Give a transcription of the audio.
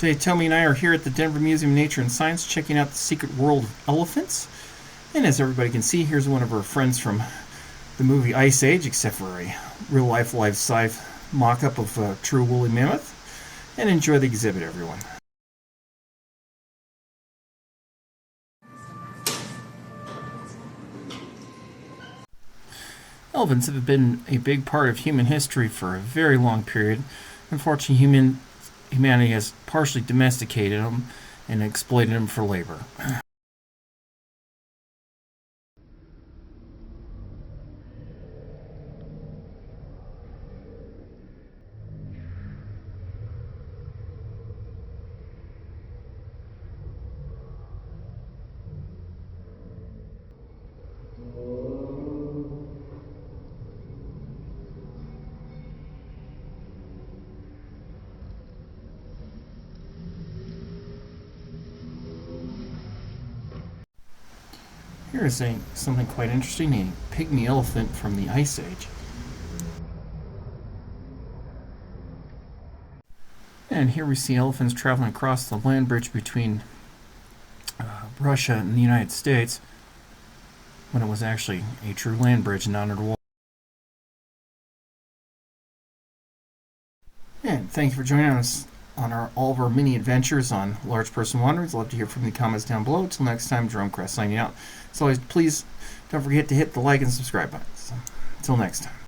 Today, Tommy and I are here at the Denver Museum of Nature and Science checking out the Secret World of Elephants. And as everybody can see, here's one of our friends from the movie Ice Age, except for a life-size mock-up of a true woolly mammoth. And enjoy the exhibit, everyone. Elephants have been a big part of human history for a very long period. Unfortunately, humanity has partially domesticated them and exploited them for labor. Here is something quite interesting, a pygmy elephant from the Ice Age. And here we see elephants traveling across the land bridge between Russia and the United States, when it was actually a true land bridge and not underwater. And thank you for joining us on all of our mini adventures on Large Person Wanderings. I'd love to hear from the comments down below. Until next time, Jerome Crest signing out. As always, please don't forget to hit the like and subscribe button. So, until next time.